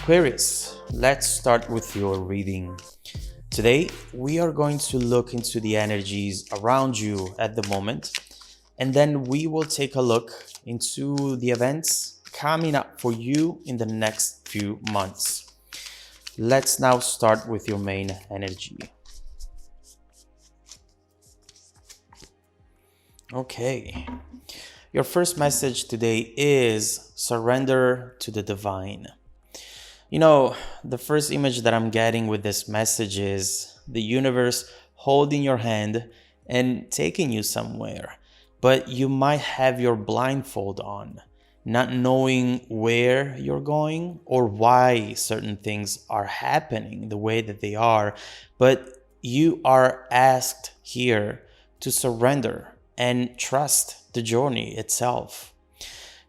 Aquarius, let's start with your reading. Today, we are going to look into the energies around you at the moment, and then we will take a look into the events coming up for you in the next few months. Let's now start with your main energy. Okay, your first message today is surrender to the divine. You know, the first image that I'm getting with this message is the universe holding your hand and taking you somewhere, but you might have your blindfold on, not knowing where you're going or why certain things are happening the way that they are, but you are asked here to surrender and trust the journey itself.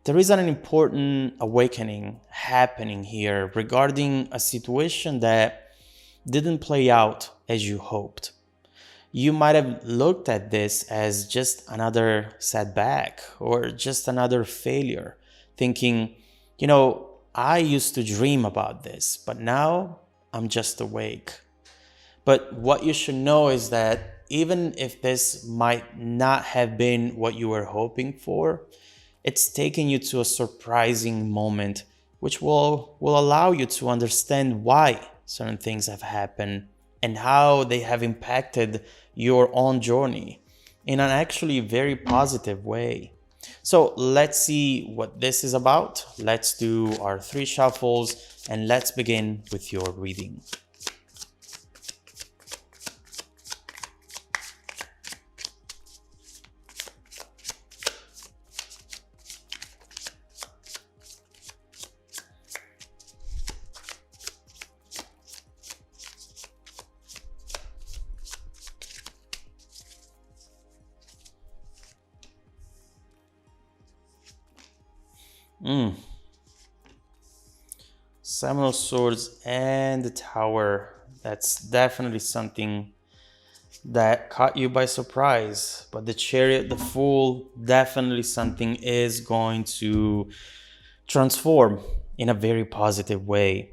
There is an important awakening happening here regarding a situation that didn't play out as you hoped. You might have looked at this as just another setback or just another failure, thinking, I used to dream about this, but now I'm just awake. But what you should know is that even if this might not have been what you were hoping for, it's taking you to a surprising moment, which will allow you to understand why certain things have happened and how they have impacted your own journey in an actually very positive way. So let's see what this is about. Let's do our 3 shuffles and let's begin with your reading. Seven of Swords and the Tower. That's definitely something that caught you by surprise. But the Chariot, the Fool, definitely something is going to transform in a very positive way.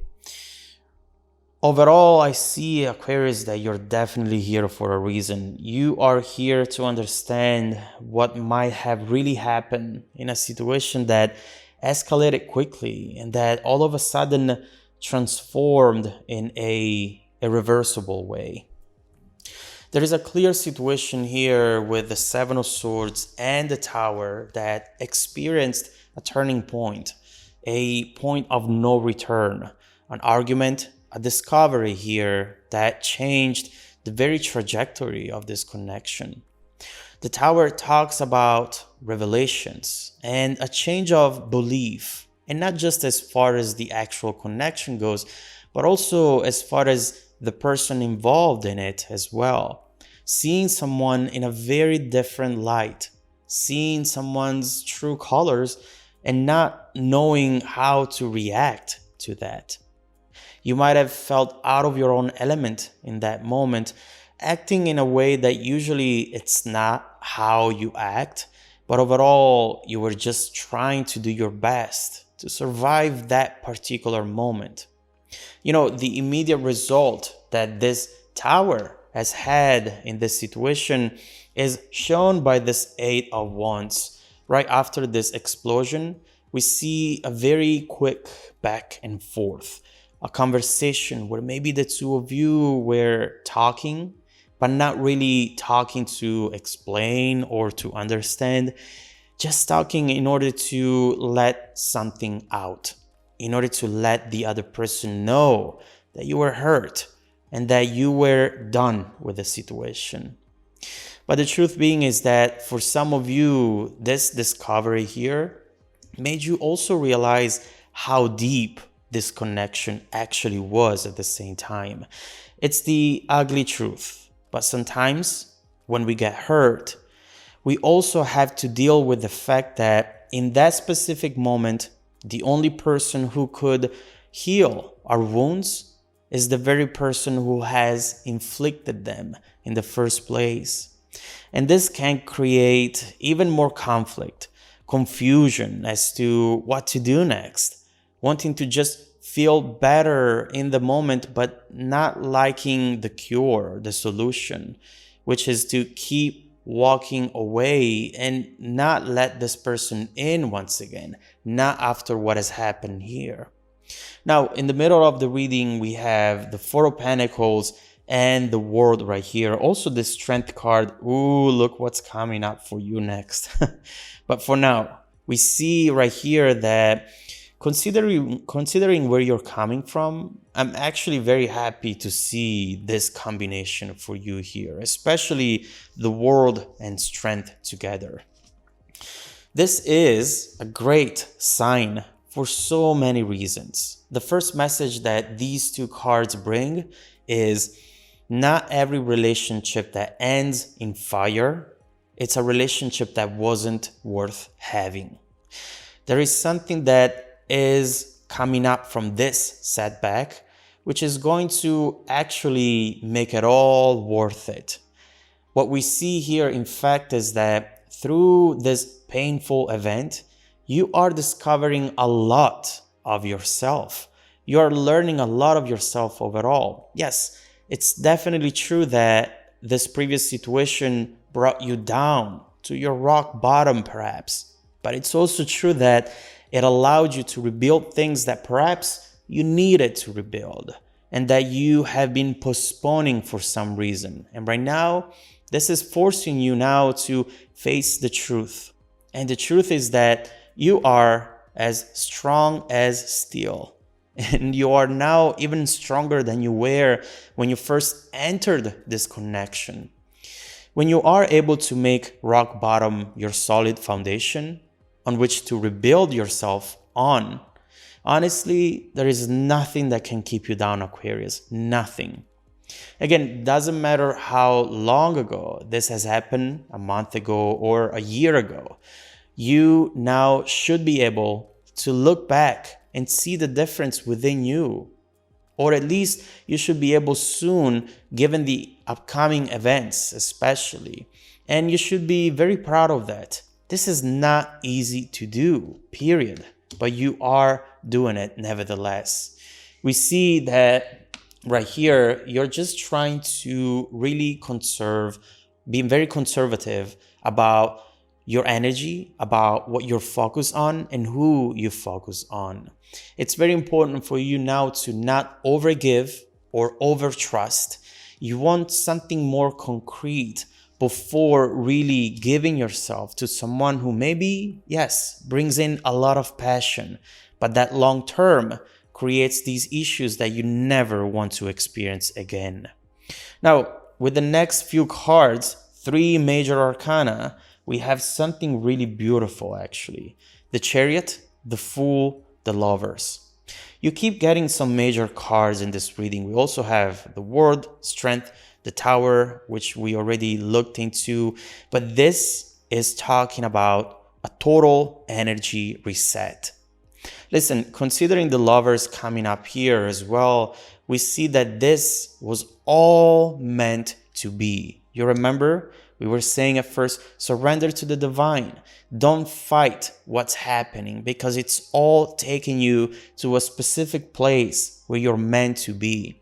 Overall, I see, Aquarius, that you're definitely here for a reason. You are here to understand what might have really happened in a situation that escalated quickly and that all of a sudden transformed in a irreversible way. There is a clear situation here with the Seven of Swords and the Tower that experienced a turning point, a point of no return, an argument, a discovery here that changed the very trajectory of this connection. The Tower talks about revelations and a change of belief, and not just as far as the actual connection goes, but also as far as the person involved in it as well. Seeing someone in a very different light, seeing someone's true colors and not knowing how to react to that. You might have felt out of your own element in that moment, acting in a way that usually it's not how you act, but overall you were just trying to do your best to survive that particular moment. The immediate result that this Tower has had in this situation is shown by this 8 of Wands. Right after this explosion, we see a very quick back and forth, a conversation where maybe the two of you were talking, but not really talking to explain or to understand, just talking in order to let something out, in order to let the other person know that you were hurt and that you were done with the situation. But the truth being is that for some of you, this discovery here made you also realize how deep this connection actually was at the same time. It's the ugly truth. But sometimes when we get hurt, we also have to deal with the fact that in that specific moment, the only person who could heal our wounds is the very person who has inflicted them in the first place. And this can create even more conflict, confusion as to what to do next, wanting to just feel better in the moment, but not liking the cure, the solution, which is to keep walking away and not let this person in once again, not after what has happened here. Now, in the middle of the reading, we have the Four of Pentacles and the World right here. Also the Strength card. Ooh, look what's coming up for you next. But for now, we see right here that considering where you're coming from, I'm actually very happy to see this combination for you here, especially the World and Strength together. This is a great sign for so many reasons. The first message that these two cards bring is not every relationship that ends in fire, it's a relationship that wasn't worth having. There is something that is coming up from this setback, which is going to actually make it all worth it. What we see here, in fact, is that through this painful event, you are discovering a lot of yourself. You are learning a lot of yourself overall. Yes, it's definitely true that this previous situation brought you down to your rock bottom, perhaps. But it's also true that it allowed you to rebuild things that perhaps you needed to rebuild and that you have been postponing for some reason. And right now, this is forcing you now to face the truth. And the truth is that you are as strong as steel. And you are now even stronger than you were when you first entered this connection. When you are able to make rock bottom your solid foundation on which to rebuild yourself on, honestly, there is nothing that can keep you down, Aquarius. Nothing. Again, doesn't matter how long ago this has happened, a month ago or a year ago. You now should be able to look back and see the difference within you. Or at least you should be able soon, given the upcoming events especially. And you should be very proud of that. This is not easy to do, period. But you are doing it nevertheless. We see that right here, you're just trying to really being very conservative about your energy, about what you're focused on and who you focus on. It's very important for you now to not overgive or overtrust. You want something more concrete before really giving yourself to someone who maybe, yes, brings in a lot of passion, but that long term creates these issues that you never want to experience again. Now, with the next few cards, 3 major arcana, we have something really beautiful actually. The Chariot, the Fool, the Lovers. You keep getting some major cards in this reading. We also have the World, Strength, the Tower, which we already looked into. But this is talking about a total energy reset. Listen, considering the Lovers coming up here as well, we see that this was all meant to be. You remember? We were saying at first, surrender to the divine. Don't fight what's happening because it's all taking you to a specific place where you're meant to be.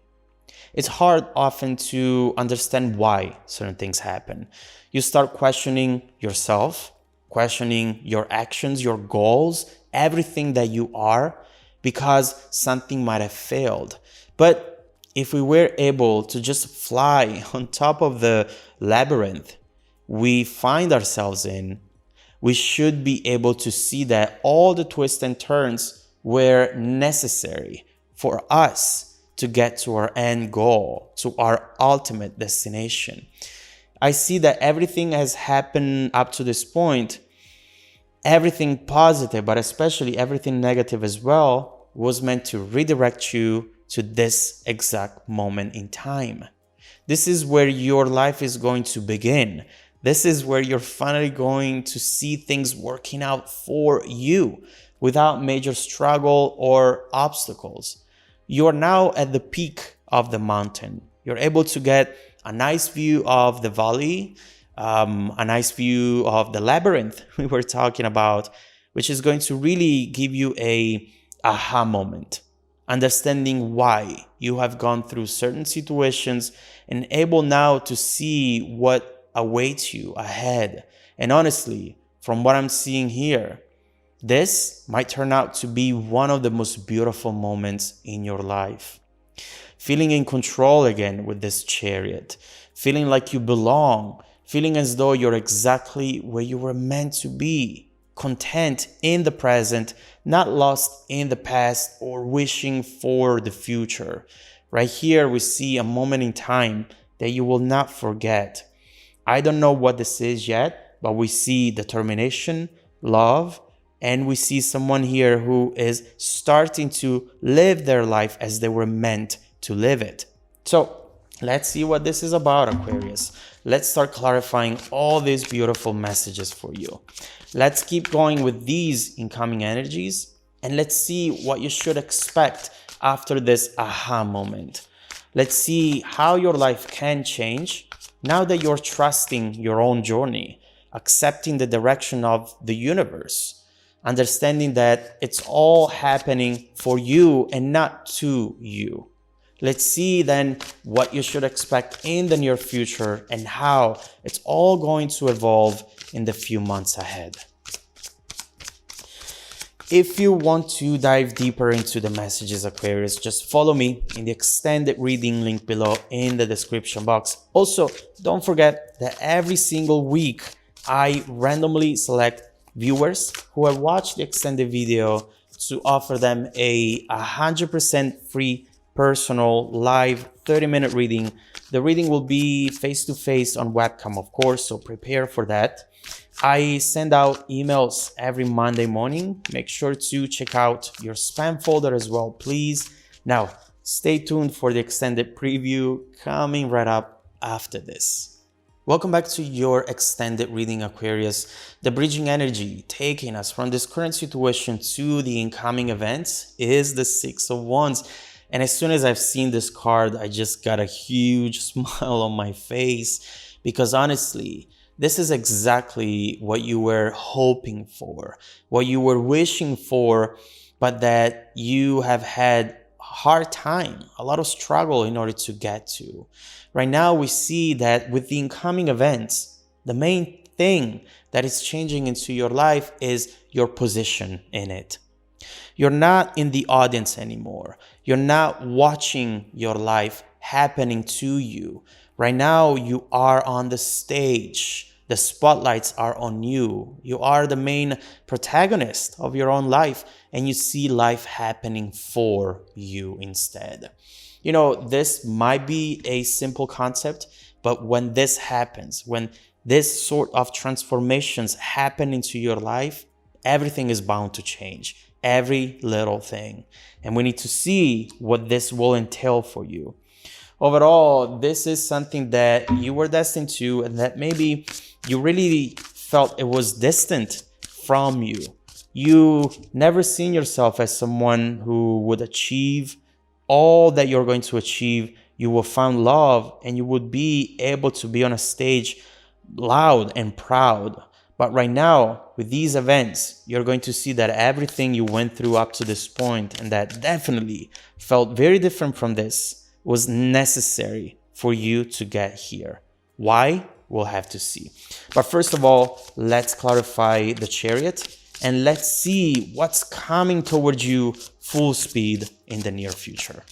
It's hard often to understand why certain things happen. You start questioning yourself, questioning your actions, your goals, everything that you are, because something might have failed. But if we were able to just fly on top of the labyrinth we find ourselves in, we should be able to see that all the twists and turns were necessary for us to get to our end goal, to our ultimate destination. I see that everything has happened up to this point, everything positive, but especially everything negative as well, was meant to redirect you to this exact moment in time. This is where your life is going to begin. This is where you're finally going to see things working out for you without major struggle or obstacles. You are now at the peak of the mountain. You're able to get a nice view of the valley, a nice view of the labyrinth we were talking about, which is going to really give you a aha moment, understanding why you have gone through certain situations and able now to see what awaits you ahead. And honestly, from what I'm seeing here, this might turn out to be one of the most beautiful moments in your life. Feeling in control again with this Chariot, feeling like you belong, feeling as though you're exactly where you were meant to be, content in the present, not lost in the past or wishing for the future. Right here, we see a moment in time that you will not forget. I don't know what this is yet, but we see determination, love, and we see someone here who is starting to live their life as they were meant to live it. So let's see what this is about, Aquarius. Let's start clarifying all these beautiful messages for you. Let's keep going with these incoming energies, and let's see what you should expect after this aha moment. Let's see how your life can change now that you're trusting your own journey, accepting the direction of the universe, understanding that it's all happening for you and not to you. Let's see then what you should expect in the near future and how it's all going to evolve in the few months ahead. If you want to dive deeper into the messages, Aquarius, just follow me in the extended reading link below in the description box. Also, don't forget that every single week I randomly select viewers who have watched the extended video to offer them a 100% free personal live 30-minute reading. The reading will be face-to-face on webcam, of course, so prepare for that. I send out emails every Monday morning. Make sure to check out your spam folder as well, please. Now, stay tuned for the extended preview coming right up after this. Welcome back to your extended reading, Aquarius. The bridging energy taking us from this current situation to the incoming events is the Six of Wands. And as soon as I've seen this card, I just got a huge smile on my face, because honestly, this is exactly what you were hoping for, what you were wishing for, but that you have had a hard time, a lot of struggle in order to get to. Right now, we see that with the incoming events, the main thing that is changing into your life is your position in it. You're not in the audience anymore. You're not watching your life happening to you. Right now, you are on the stage. The spotlights are on you. You are the main protagonist of your own life, and you see life happening for you instead. You know, this might be a simple concept, but when this happens, when this sort of transformations happen into your life, everything is bound to change. Every little thing. And we need to see what this will entail for you. Overall, this is something that you were destined to, and that maybe you really felt it was distant from you. You never seen yourself as someone who would achieve all that you're going to achieve. You will find love, and you would be able to be on a stage loud and proud. But right now, with these events, you're going to see that everything you went through up to this point, and that definitely felt very different from this, was necessary for you to get here. Why? We'll have to see. But first of all, let's clarify the Chariot, and let's see what's coming towards you full speed in the near future.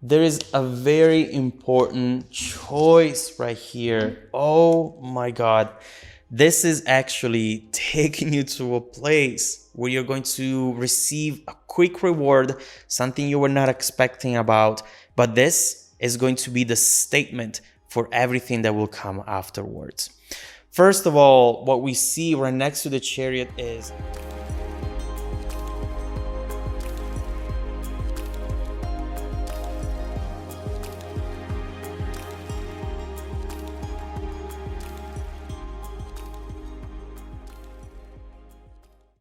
There is a very important choice right here. Oh my God. This is actually taking you to a place where you're going to receive a quick reward, something you were not expecting about. But this is going to be the statement for everything that will come afterwards. First of all, what we see right next to the Chariot is